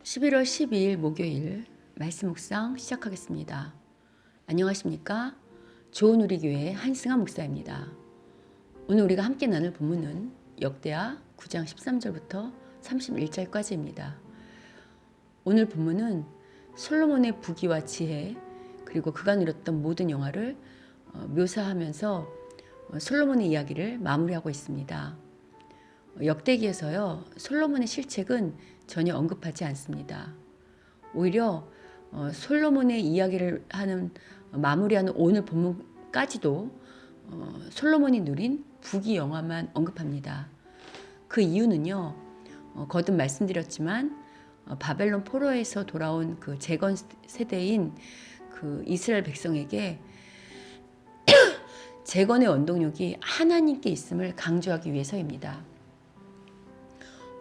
11월 12일 목요일 말씀 묵상 시작하겠습니다. 안녕하십니까? 좋은 우리 교회 한승아 목사입니다. 오늘 우리가 함께 나눌 본문은 역대하 9장 13절부터 31절까지입니다. 오늘 본문은 솔로몬의 부귀와 지혜 그리고 그가 누렸던 모든 영화를 묘사하면서 솔로몬의 이야기를 마무리하고 있습니다. 역대기에서요, 솔로몬의 실책은 전혀 언급하지 않습니다. 오히려 솔로몬의 이야기를 마무리하는 오늘 본문까지도 솔로몬이 누린 부귀 영화만 언급합니다. 그 이유는요, 거듭 말씀드렸지만 바벨론 포로에서 돌아온 그 재건 세대인 그 이스라엘 백성에게 재건의 원동력이 하나님께 있음을 강조하기 위해서입니다.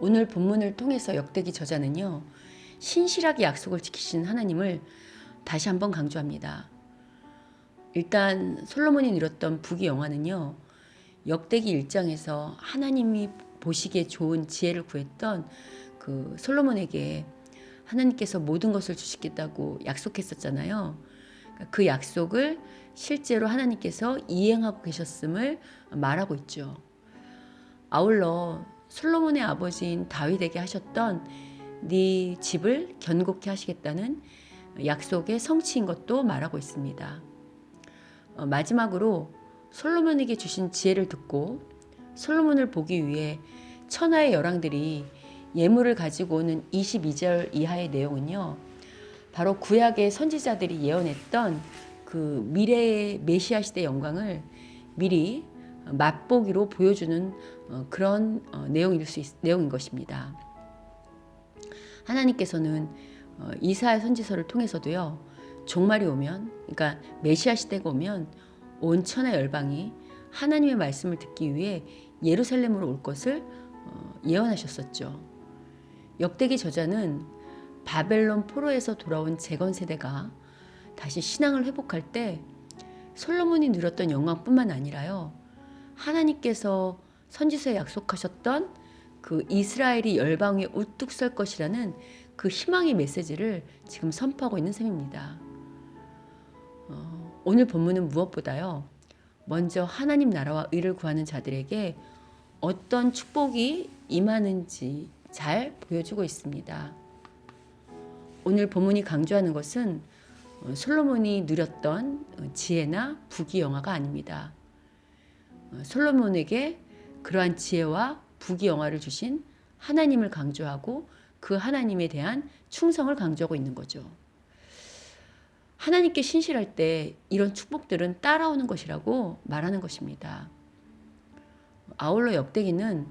오늘 본문을 통해서 역대기 저자는요, 신실하게 약속을 지키신 하나님을 다시 한번 강조합니다. 일단 솔로몬이 누렸던 부귀 영화는요, 역대기 1장에서 하나님이 보시기에 좋은 지혜를 구했던 그 솔로몬에게 하나님께서 모든 것을 주시겠다고 약속했었잖아요. 그 약속을 실제로 하나님께서 이행하고 계셨음을 말하고 있죠. 아울러 솔로몬의 아버지인 다윗에게 하셨던 네 집을 견고케 하시겠다는 약속의 성취인 것도 말하고 있습니다. 마지막으로 솔로몬에게 주신 지혜를 듣고 솔로몬을 보기 위해 천하의 열왕들이 예물을 가지고 오는 22절 이하의 내용은요, 바로 구약의 선지자들이 예언했던 그 미래의 메시아 시대 영광을 미리 맛보기로 보여주는 그런 내용인 것입니다. 하나님께서는 이사야 선지서를 통해서도요, 종말이 오면, 그러니까 메시아 시대가 오면 온 천하 열방이 하나님의 말씀을 듣기 위해 예루살렘으로 올 것을 예언하셨었죠. 역대기 저자는 바벨론 포로에서 돌아온 재건 세대가 다시 신앙을 회복할 때 솔로몬이 누렸던 영광뿐만 아니라요, 하나님께서 선지서에 약속하셨던 그 이스라엘이 열방 위에 우뚝 설 것이라는 그 희망의 메시지를 지금 선포하고 있는 셈입니다. 오늘 본문은 무엇보다요, 먼저 하나님 나라와 의를 구하는 자들에게 어떤 축복이 임하는지 잘 보여주고 있습니다. 오늘 본문이 강조하는 것은 솔로몬이 누렸던 지혜나 부귀 영화가 아닙니다. 솔로몬에게 그러한 지혜와 부귀 영화를 주신 하나님을 강조하고 그 하나님에 대한 충성을 강조하고 있는 거죠. 하나님께 신실할 때 이런 축복들은 따라오는 것이라고 말하는 것입니다. 아울러 역대기는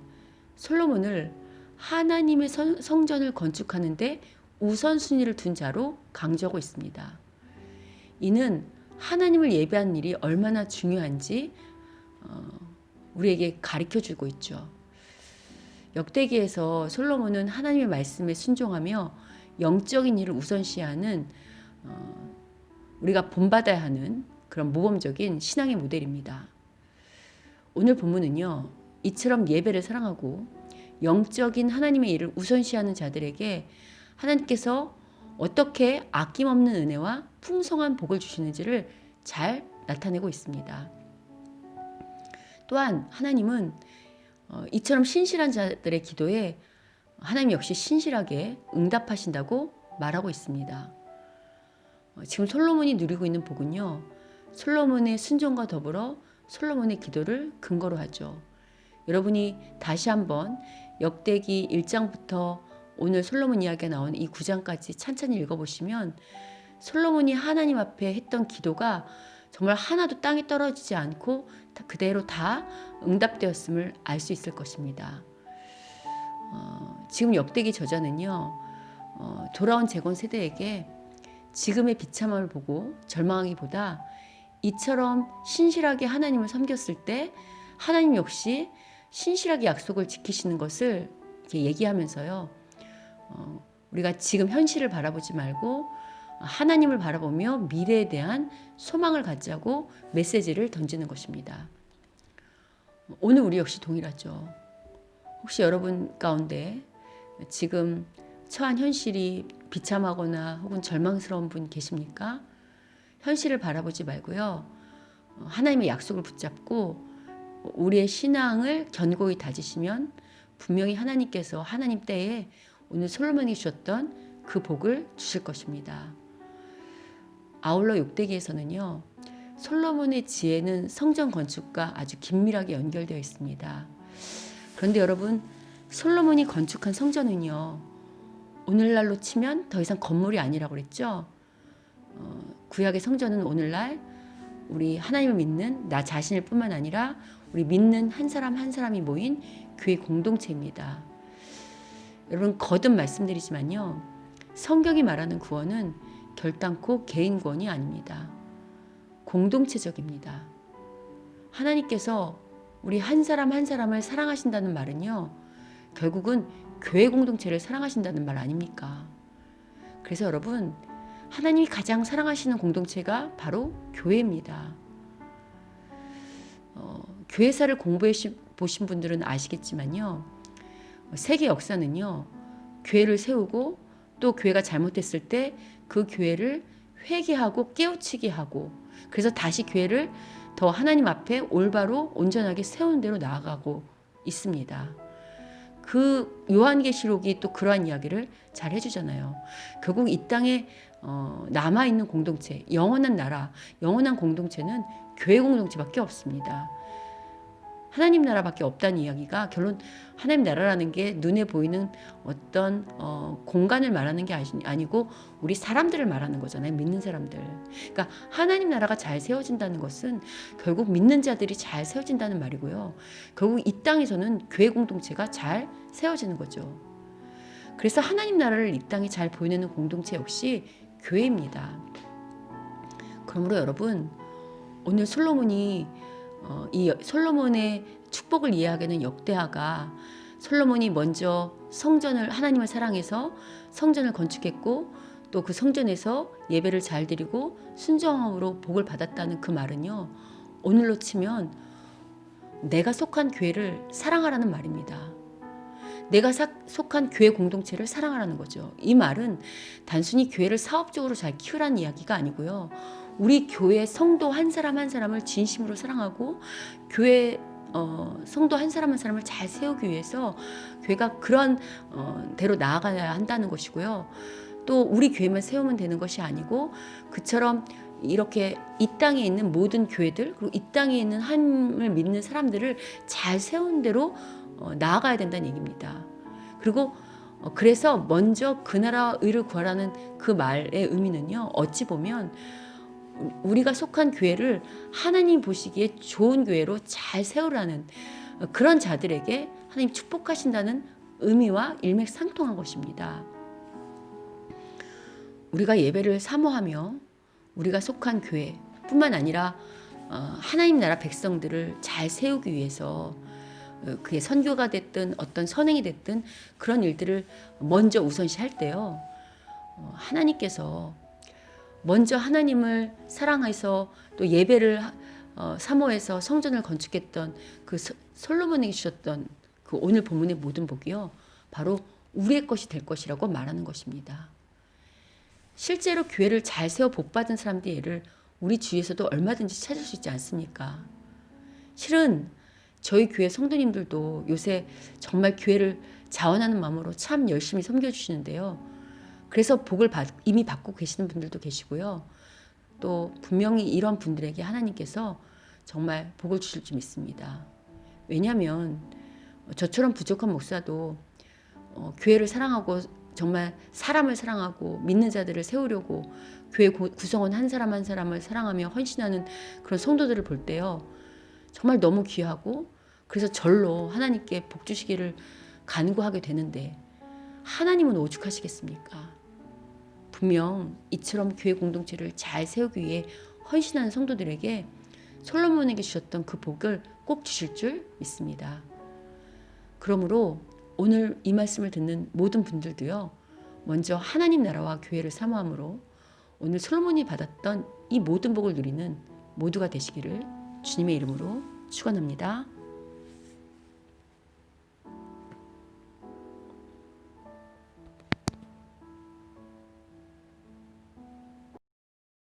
솔로몬을 하나님의 성전을 건축하는데 우선순위를 둔 자로 강조하고 있습니다. 이는 하나님을 예배하는 일이 얼마나 중요한지 우리에게 가르쳐주고 있죠. 역대기에서 솔로몬은 하나님의 말씀에 순종하며 영적인 일을 우선시하는 우리가 본받아야 하는 그런 모범적인 신앙의 모델입니다. 오늘 본문은요, 이처럼 예배를 사랑하고 영적인 하나님의 일을 우선시하는 자들에게 하나님께서 어떻게 아낌없는 은혜와 풍성한 복을 주시는지를 잘 나타내고 있습니다. 또한 하나님은 이처럼 신실한 자들의 기도에 하나님 역시 신실하게 응답하신다고 말하고 있습니다. 지금 솔로몬이 누리고 있는 복은요, 솔로몬의 순종과 더불어 솔로몬의 기도를 근거로 하죠. 여러분이 다시 한번 역대기 1장부터 오늘 솔로몬 이야기가 나온 이 9장까지 찬찬히 읽어보시면 솔로몬이 하나님 앞에 했던 기도가 정말 하나도 땅에 떨어지지 않고 그대로 다 응답되었음을 알 수 있을 것입니다. 지금 역대기 저자는요, 돌아온 재건 세대에게 지금의 비참함을 보고 절망하기보다 이처럼 신실하게 하나님을 섬겼을 때 하나님 역시 신실하게 약속을 지키시는 것을 이렇게 얘기하면서요, 우리가 지금 현실을 바라보지 말고 하나님을 바라보며 미래에 대한 소망을 갖자고 메시지를 던지는 것입니다. 오늘 우리 역시 동일하죠. 혹시 여러분 가운데 지금 처한 현실이 비참하거나 혹은 절망스러운 분 계십니까? 현실을 바라보지 말고요. 하나님의 약속을 붙잡고 우리의 신앙을 견고히 다지시면 분명히 하나님께서 하나님 때에 오늘 솔로몬이 주셨던 그 복을 주실 것입니다. 아울러 역대기에서는요. 솔로몬의 지혜는 성전 건축과 아주 긴밀하게 연결되어 있습니다. 그런데 여러분, 솔로몬이 건축한 성전은요. 오늘날로 치면 더 이상 건물이 아니라고 그랬죠. 구약의 성전은 오늘날 우리 하나님을 믿는 나 자신일 뿐만 아니라 우리 믿는 한 사람 한 사람이 모인 교회 공동체입니다. 여러분 거듭 말씀드리지만요. 성경이 말하는 구원은 결단코 개인 구원이 아닙니다. 공동체적입니다. 하나님께서 우리 한 사람 한 사람을 사랑하신다는 말은요. 결국은 교회 공동체를 사랑하신다는 말 아닙니까? 그래서 여러분 하나님이 가장 사랑하시는 공동체가 바로 교회입니다. 교회사를 공부해 보신 분들은 아시겠지만요. 세계 역사는요. 교회를 세우고 또 교회가 잘못됐을 때 그 교회를 회개하고 깨우치게 하고 그래서 다시 교회를 더 하나님 앞에 올바로 온전하게 세우는 대로 나아가고 있습니다. 그 요한계시록이 또 그러한 이야기를 잘 해주잖아요. 결국 이 땅에 남아있는 공동체, 영원한 나라, 영원한 공동체는 교회 공동체밖에 없습니다. 하나님 나라밖에 없다는 이야기가 결론 하나님 나라라는 게 눈에 보이는 어떤 공간을 말하는 게 아니고 우리 사람들을 말하는 거잖아요. 믿는 사람들. 그러니까 하나님 나라가 잘 세워진다는 것은 결국 믿는 자들이 잘 세워진다는 말이고요. 결국 이 땅에서는 교회 공동체가 잘 세워지는 거죠. 그래서 하나님 나라를 이 땅에 잘 보여내는 공동체 역시 교회입니다. 그러므로 여러분 오늘 솔로몬이 이 솔로몬의 축복을 이해하기는 역대하가 솔로몬이 먼저 성전을 하나님을 사랑해서 성전을 건축했고 또 그 성전에서 예배를 잘 드리고 순종함으로 복을 받았다는 그 말은요. 오늘로 치면 내가 속한 교회를 사랑하라는 말입니다. 내가 속한 교회 공동체를 사랑하라는 거죠. 이 말은 단순히 교회를 사업적으로 잘 키우라는 이야기가 아니고요. 우리 교회 성도 한 사람 한 사람을 진심으로 사랑하고 교회 성도 한 사람 한 사람을 잘 세우기 위해서 교회가 그런 대로 나아가야 한다는 것이고요. 또 우리 교회만 세우면 되는 것이 아니고 그처럼 이렇게 이 땅에 있는 모든 교회들 그리고 이 땅에 있는 하나님을 믿는 사람들을 잘 세운 대로 나아가야 된다는 얘기입니다. 그리고 그래서 먼저 그 나라 의를 구하라는 그 말의 의미는요. 어찌 보면 우리가 속한 교회를 하나님 보시기에 좋은 교회로 잘 세우라는 그런 자들에게 하나님 축복하신다는 의미와 일맥상통한 것입니다. 우리가 예배를 사모하며 우리가 속한 교회뿐만 아니라 하나님 나라 백성들을 잘 세우기 위해서 그게 선교가 됐든 어떤 선행이 됐든 그런 일들을 먼저 우선시할 때요. 하나님께서 먼저 하나님을 사랑해서 또 예배를 사모해서 성전을 건축했던 그 솔로몬에게 주셨던 그 오늘 본문의 모든 복이요. 바로 우리의 것이 될 것이라고 말하는 것입니다. 실제로 교회를 잘 세워 복받은 사람들의 예를 우리 주위에서도 얼마든지 찾을 수 있지 않습니까? 실은 저희 교회 성도님들도 요새 정말 교회를 자원하는 마음으로 참 열심히 섬겨주시는데요. 그래서 복을 이미 받고 계시는 분들도 계시고요. 또 분명히 이런 분들에게 하나님께서 정말 복을 주실 줄 믿습니다. 왜냐하면 저처럼 부족한 목사도 교회를 사랑하고 정말 사람을 사랑하고 믿는 자들을 세우려고 교회 구성원 한 사람 한 사람을 사랑하며 헌신하는 그런 성도들을 볼 때요. 정말 너무 귀하고 그래서 절로 하나님께 복 주시기를 간구하게 되는데 하나님은 오죽하시겠습니까? 분명 이처럼 교회 공동체를 잘 세우기 위해 헌신하는 성도들에게 솔로몬에게 주셨던 그 복을 꼭 주실 줄 믿습니다. 그러므로 오늘 이 말씀을 듣는 모든 분들도요. 먼저 하나님 나라와 교회를 사모함으로 오늘 솔로몬이 받았던 이 모든 복을 누리는 모두가 되시기를 주님의 이름으로 축원합니다.